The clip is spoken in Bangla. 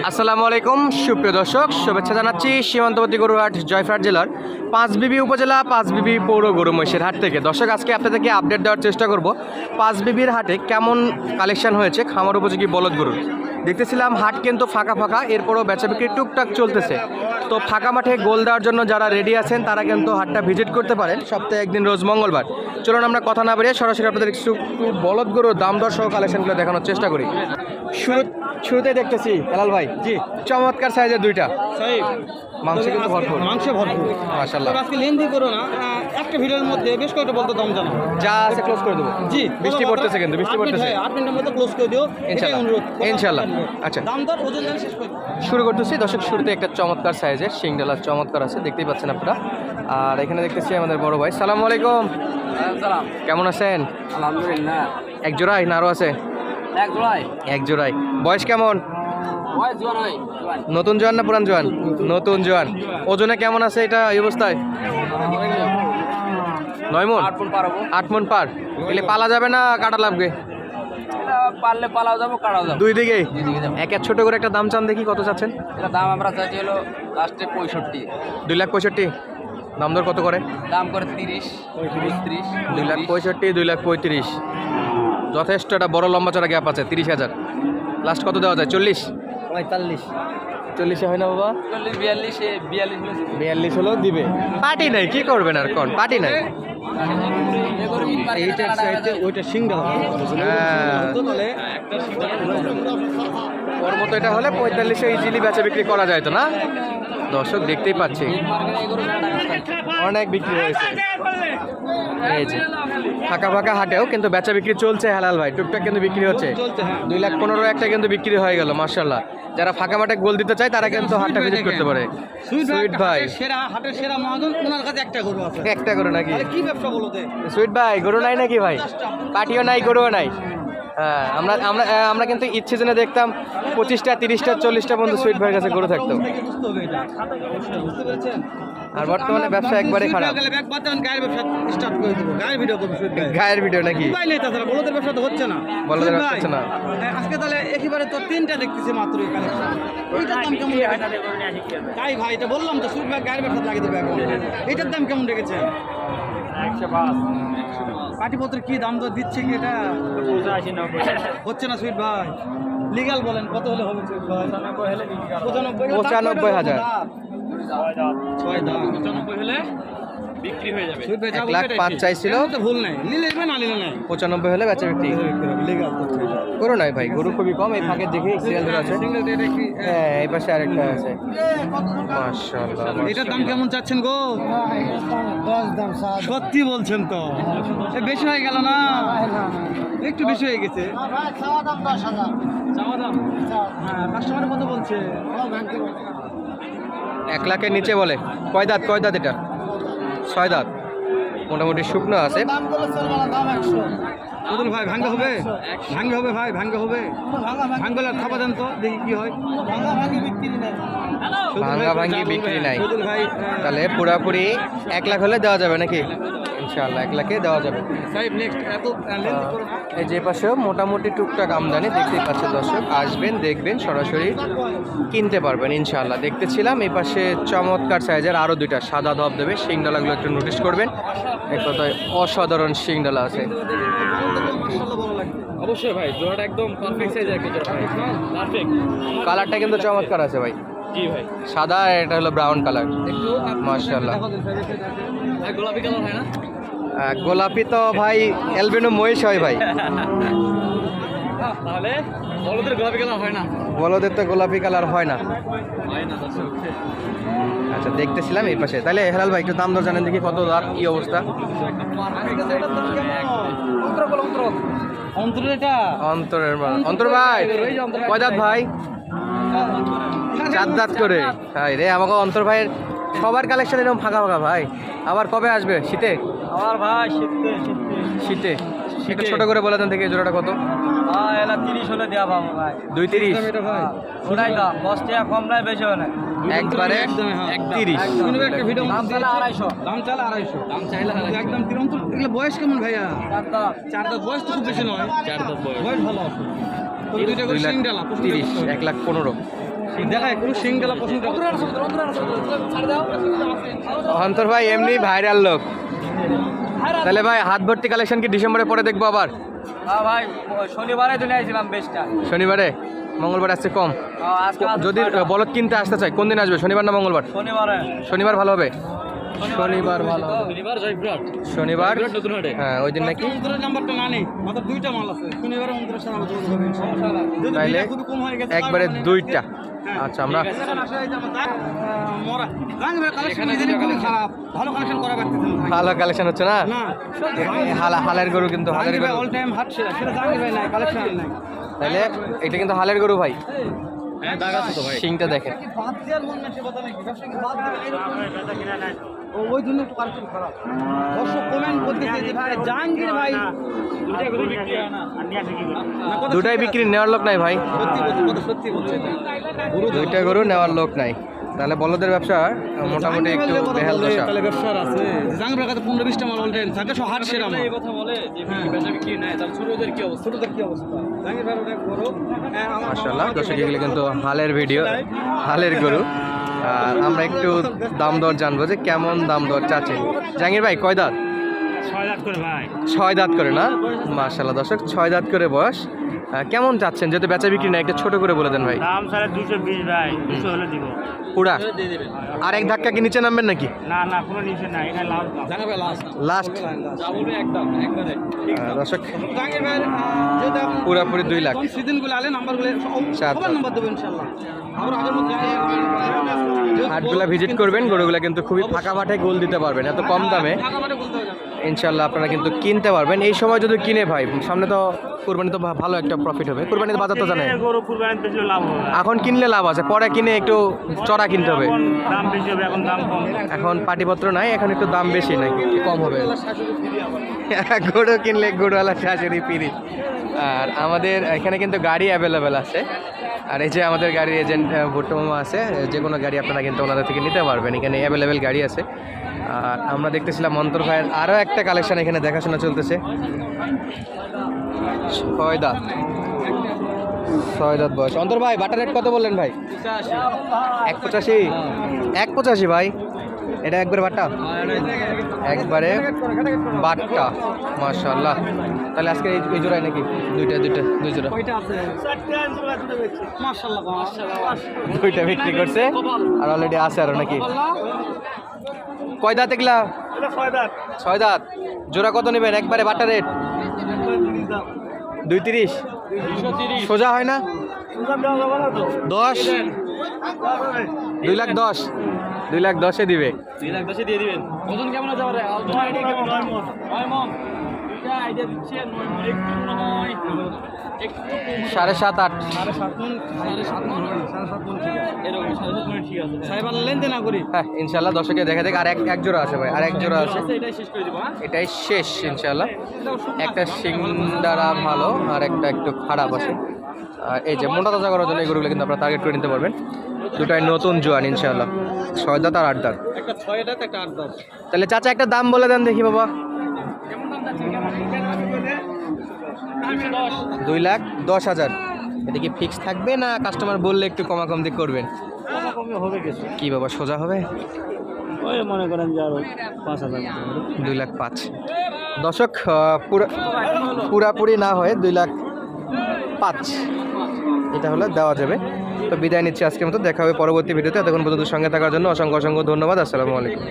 আসসালামু আলাইকুম সুপ্রিয় দর্শক, শুভেচ্ছা জানাচ্ছি সীমান্তবর্তী গরুহাট জয়ফ্রাট জেলার পাঁচবিবি উপজেলা পাঁচবিবি পৌর গরু মহিষের হাট থেকে। দর্শক, আজকে আপনাদেরকে আপডেট দেওয়ার চেষ্টা করব পাঁচবিবির হাটে কেমন কালেকশন হয়েছে খামার উপযোগী বলদ গরুর। দেখতেছিলাম হাট কিন্তু ফাঁকা ফাঁকা, এরপরও বেচা বিক্রি টুকটাক চলতেছে। তো ফাঁকা মাঠে গোল দেওয়ার জন্য যারা রেডি আছেন তারা কিন্তু হাটটা ভিজিট করতে পারেন সপ্তাহে একদিন, রোজ মঙ্গলবার। চলুন আমরা কথা না বেরিয়ে সরাসরি আপনাদের একটু বলদ গরুর দাম দর সহ কালেকশনগুলো দেখানোর চেষ্টা করি। শুরুতে দেখতেছি হেলাল ভাই, জি চমৎকার সাইজের দুইটা মাংস কিন্তু ভরপুর, মাশাআল্লাহ। আজকে লেন্দি করো না, একটা ভিডিওর মধ্যে বেশ কয়েকটা বলতে দাম জানো, যা আছে ক্লোজ করে দেবো। জি বৃষ্টি পড়তেছে, কিন্তু বৃষ্টি পড়তেছে, 8 মিনিটের মধ্যে ক্লোজ করে দিও ইনশাআল্লাহ, ইনশাআল্লাহ। আচ্ছা, দাম দর ওজন জানি শেষ করে শুরু করতেছি। দর্শক, শুরুতে একটা চমৎকার সাইজের শিংডালা চমৎকার আছে, দেখতেই পাচ্ছেন আপনারা। আর এখানে দেখতেছি আমাদের বড় ভাই। সালামু আলাইকুম। সালাম, কেমন আছেন? আলহামদুলিল্লাহ। এক জোড়াই না আরো আছে? এক জোড়াই। বয়স কেমন? নতুন জোয়ান না পুরান জোয়ান? নতুন জোয়ান। ওজনে কেমন আছে এটা এই অবস্থায়? 9 মণ। 8 মণ পার। এলে পালা যাবে না কাটা লাগবে? পারলে পালাও যাবো, কাটাও যাবো, দুই দিকেই। এক ছোট করে একটা দাম চান দেখি, কত চাচ্ছেন? এটা দাম আমরা চাইছি হলো লাস্টে 65। 2,65,000। দাম দর কত করে? দাম করে 30, 35, 2,65,000, 2,35,000। যথেষ্ট একটা বড় লম্বা চড়া গ্যাপ আছে। 30,000 লাস্ট কত দেওয়া যায়? 40, 45, 40-এ হয় না বাবা? 40, 42, 42 হলেও দিবে। পার্টি নাই, কি করবেন আর কোন পার্টি নাই। এইটার চাইতে ওইটা সিঙ্গেল ওর মতো এটা হলে 45-এ ইজিলি বেচা বিক্রি করা যায় তো না? দর্শক দেখতেই পাচ্ছি অনেক বিক্রি হয়েছে। এই যে ফাঁকা ফাঁকা হাটেও কিন্তু বেচা বিক্রি চলছে হেলাল ভাই, টুকটাক কিন্তু বিক্রি হচ্ছে। 2,15,000 একটা কিন্তু বিক্রি হয়ে গেল, মাশাআল্লাহ। যারা ফাঁকা মাঠে গোল দিতে চায় তারা কিন্তু হাটটা ভিজিট করতে পারে। সুইট ভাই হাটের সেরা মহাজন, ওনার কাছে একটা গরু আছে। একটা গরু নাকি? কি ব্যবসা বলো? সুইট ভাই গরু নাই নাকি ভাই? পাটিও নাই, গরুও নাই। হ্যাঁ, আমরা আমরা আমরা কিন্তু ইচ্ছে জেনে দেখতাম 25টা, 30টা, 40টা পর্যন্ত সুইট ভাইয়ের কাছে গরু থাকতো। আর বর্তমানে ব্যবসা একবারে খারাপ। গায়ের ভিডিও নাকি? বলদের ব্যবসা তো হচ্ছে না, বলদের ব্যবসা হচ্ছে না। আজকে তাহলে একেবারে তো 3টা দেখতেছি মাত্র। এইটার দাম কেমন? তাই ভাই, এটা বললাম তো, সুইট ভাই গায়ের ব্যবসা লাগিয়ে দেবে এখন। এইটার দাম কেমন রেখেছেন? 105। পাটিপত্র কি দাম দর দিচ্ছে কি? এটা হচ্ছে না সুইট ভাই। লিগাল বলেন কত হলে হবে সুইট ভাই? 95,000। 95 হলে বিক্রি হয়ে যাবে। 1,05,000 চাইছিল, ভুল নাই, নিলে না নিলে নাই। 95 হলে বেচা বিক্রি। গরু নাই ভাই, গরু খুবই কম। এই ফাঁকে দেখে সিরিয়াল ধরে আছে। হ্যাঁ, এই পাশে আরেকটা আছে, মাশাআল্লাহ। এটার দাম কেমন চাচ্ছেন গো? সত্যি বলছেন তো? বেশি হয়ে গেল না? একটু বেশি হয়ে গেছে। হ্যাঁ, কাস্টমারের কত বলছে? 1 লাখের নিচে বলে। কয় দাঁত? কয় দাঁত এটা? 6 দাঁত। মোটামুটি শুকনো আছে। ভাই ভাঙ্গা হবে? ভাঙ্গা হবে ভাই, ভাঙ্গা হবে। ভাঙ্গলে থাপা দেন তো দেখি কি হয়। ভাঙ্গা ভাঙ্গি বিক্রি নাই। ভাই তাহলে পুরাপুরি 1 লাখ হলে দেওয়া যাবে নাকি? ইনশাআল্লাহ 1 লাখে দেওয়া যাবে। এই যে পাশেও মোটামুটি টুকটাক আমদানি দেখতেই পাচ্ছেন দর্শক। আসবেন, দেখবেন, সরাসরি কিনতে পারবেন ইনশাআল্লাহ। দেখতেছিলাম এই পাশে চমৎকার সাইজের আরও 2টা সাদা ধবধবে শিংডালাগুলো একটু নোটিস করবেন। এক কথায় অসাধারণ শিংডালা আছে। অবশ্যই ভাই, জোড়াটা একদম পারফেক্ট সাইজের একটা জোড়া, পারফেক্ট। কালারটা কিন্তু চমৎকার আছে ভাই। জি ভাই, সাদা, এটা হলো ব্রাউন কালার, মাশাআল্লাহ। গোলাপি কালার হয় না? গোলাপি তো ভাই অ্যালবিনো মহিষ হয় ভাই। তাহলে বলদের গোলাপি কালার হয় না? বলদের তো গোলাপি কালার হয় না। আচ্ছা, দেখতেছিলাম এই পাশে। তাহলে হেলাল ভাই একটু দাম দর জানেন দেখি, কত দাম, কি অবস্থা? অন্তর ভাই কয় দাঁত ভাই? 4 দাঁত করে। তাই রে, আমাকে অন্তর ভাইয়ের সবার কালেকশন এরকম ফাঁকা ফাঁকা ভাই। আবার কবে আসবে? শীতে? আমার ভাই শীতে। একটু ছোট করে বলে দেন দেখি জোড়াটা কত? 30 হলে দেওয়া পাবো ভাই। 2.30? ওটাই দাম, 10 টাকা কম নাই, বেশি হয় না, একবারে 30। একটা ভিডিও দাম চাইলে 250, দাম চাইলে 250, দাম চাইলে একদম 3। এগুলো বয়স কেমন ভাইয়া? 4 দাঁত বয়স তো খুব বেশি নয়। 4 দাঁত বয়স ভালো আছে। 2,30,000, 1,15,000। দেখা একটু সিঙ্গেলা পছন্দ অন্তর ভাই এমনি ভাইরাল লোক। তাহলে ভাই হাত ভর্তি কালেকশন কি ডিসেম্বরে পরে দেখবো আবার? হ্যাঁ ভাই, শনিবারে তো নিয়েছিলাম বেশটা। শনিবারে, মঙ্গলবার আসছে কম। যদি বলদ কিনতে আসতে চাই কোন দিন আসবে, শনিবার না মঙ্গলবার? শনিবারে। শনিবার ভালো হবে। শনিবার ভালো, শনিবার জয়পুরহাট। শনিবার নতুন হাটে। হ্যাঁ ওই দিন নাকি। অন্তরের নাম্বারটা না নেই, মাত্র 2টা মাল আছে। শনিবারে অন্তরের সাথে আলোচনা করবো ইনশাআল্লাহ। যদি তাইলে খুবই কম হয়ে গেছে একবারে তাহলে 2টা। হ্যাঁ। আচ্ছা আমরা মরা জাহাঙ্গীর কালেকশন ইদানিং খুবই খারাপ, ভালো কালেকশন করা পারতেছেন ভাই। ভালো কালেকশন হচ্ছে না। না হালের গরু কিন্তু, হালের জাহাঙ্গীর ভাই গরু। অল টাইম হাট সেরা, সেটা জাহাঙ্গীর ভাই নাই, কালেকশন নাই। তাইলে এটা কিন্তু হালের গরু ভাই। হ্যাঁ, দাগ আছে তো ভাই। শিংটা দেখেন। বাদ দেওয়ার মন নাই, সে কথা নাকি ব্যবসা কি বাদ দেবে এরকম? ওই জন্য একটু কালেকশন খারাপ। দর্শক কমেন্ট করতেছে যে ভাই জাহাঙ্গীর ভাই না, কথা দুটাই বিক্রি, নেওয়ার লোক নাই ভাই। সত্যি বলছে, কথা সত্যি বলছে এটা। গরু দুইটা গরু নেওয়ার লোক নাই। তাহলে বলদের ব্যবসা মোটামুটি একটু বেহাল দশা। তাহলে ব্যবসার আছে জাহাঙ্গীর কাছে 15-20টা মাল অল টাইম থাকে, সব হাট সেরা মাল। এই কথা বলে যে বেচা বিক্রি নাই, তাহলে ছোটদের কি অবস্থা? ছোটদের কি অবস্থা? জাহাঙ্গীর ভাই ওটা গরু আমার মাশাআল্লাহ দর্শক, এগুলো কিন্তু হালের ভিডিও, হালের গরু। আর আমরা একটু দাম দর জানবো যে কেমন দাম দর চাচ্ছে। জাহাঙ্গীর ভাই কয় দাঁত? 6 দাঁত করে ভাই। 6 দাঁত করে না? মাশাআল্লাহ দর্শক, 6 দাঁত করে বয়স। কেমন চাচ্ছেন? যেহেতু বেচা বিক্রি না, একটা ছোট করে বলে দেন ভাই। দাম 220 ভাই, 200 হলে দিব। পুরা আর এক ধাক্কা কি নিচে নামবেন নাকি? না না, কোনো নিচে না, এটা লাভ দাম। জাহাঙ্গীর ভাই লাস্ট লাস্ট যাবো একদম একবারে। দর্শক জাহাঙ্গীর ভাই যেটা পুরাপুরি 2 লাখ। কোন সিজনগুলো আলে নাম্বারগুলো সাত। সবার নাম্বার দেবো ইনশাআল্লাহ। আমরা আগের মতো হাটগুলা ভিজিট করবেন, গরুগুলা কিন্তু খুবই ফাঁকা মাঠে গোল দিতে পারবেন এত কম দামে। টাকা বলতে হবে ইনশাল্লাহ আপনারা কিন্তু কিনতে পারবেন এই সময় যদি কিনে ভাই। সামনে তো কুরবানি, তো ভালো একটা প্রফিট হবে। কুরবানির বাজার তো জানেন, গরু কুরবানিতে বেশি লাভ হবে। এখন কিনলে লাভ আছে, পরে কিনে একটু চড়া কিনতে হবে। এখন দাম বেশি হবে, এখন দাম কম। এখন পাটিপত্র নাই, এখন একটু দাম বেশি নাই, কম হবে। গরু কিনলে গরুওয়ালা শাশুড়ি পিড়ি। আর আমাদের এখানে কিন্তু গাড়ি অ্যাভেলেবেল আছে। আর এই যে আমাদের গাড়ির এজেন্ট ভুট্টো মামা আছে, যে কোনো গাড়ি আপনারা কিন্তু ওনাদের থেকে নিতে পারবেন। এখানে অ্যাভেলেবেল গাড়ি আছে। আর আমরা দেখতেছিলাম অন্তর ভাইয়ের আরও একটা কালেকশন এখানে দেখাশোনা চলতেছে। 6 দাঁত, 6 দাঁত বয়স। অন্তর ভাই বাটার রেট কত বললেন ভাই? 185। 185 ভাই, এটা একবারে বাটা, একবারে বাট্টা। মাশাআল্লাহ। তাহলে আজকে এই জোড়ায় নাকি দুই জোড়া? কয়টা আছে? মাশাআল্লাহ মাশাআল্লাহ। 2টা বিক্রি করছে আর অলরেডি আছে আরো নাকি? কয় দাঁত এগুলা? 6 দাঁত। 6 দাঁত। জোড়া কত নেবেন? একবারে বাটা রেট 230। 230। সোজা হয় না? দাম দেওয়া যাবে না তো? 10, 2,10,000। 2,10,000-এ দিবে। 2,10,000 দিয়ে দিবেন। ওজন কেমন আছে আমারে? তোমার আইডিয়া কেমন? 9 মণ। 9 মণ। এটা আইডিয়া দিচ্ছে 9 মণ, একটু মনে হয় একটু কম। 7.5, 8। 7.5 মণ, 7.5 মণ হবে, 7.5 মণ ঠিক আছে। এরকম 7.5 মণ ঠিক আছে। সাহেব লেনদেন না করি। হ্যাঁ ইনশাল্লাহ দর্শকে দেখা দেখ। আর এক জোড়া আছে ভাই, আর এক জোড়া আছে, এটাই শেষ করে দিব। হ্যাঁ, এটাই শেষ ইনশাল্লাহ। একটা সিংদারা ভালো আর একটা একটু খারাপ আছে। আর এই যে মোটা তাজা করার জন্য এই গরুগুলো কিন্তু আপনারা টার্গেট করে নিতে পারবেন। দুটাই নতুন জোয়ান ইনশাল্লাহ, 6 দাঁত আর 8 দাঁত। একটা 6 দাঁত, একটা 8 দাঁত। তাহলে চাচা একটা দাম বলে দেন দেখি বাবা। কেমন দাম যাচ্ছে? কেমন 2,10,000। এটা কি ফিক্স থাকবে না কাস্টমার বললে একটু কমাকমতি করবেন? কমে হবে কিছু। কি বাবা সোজা হবে? ওই মনে করেন যে আরো 5,000 মতো হবে। 2,05,000। দর্শক পুরাপুরি না হয়ে 2,05,000 এটা হলে দেওয়া যাবে। তো বিদায় নিচ্ছি আজকের মতো, দেখা হবে পরবর্তী ভিডিওতে। এতক্ষণ পর্যন্ত সঙ্গে থাকার জন্য অসংখ্য ধন্যবাদ। আসসালামু আলাইকুম।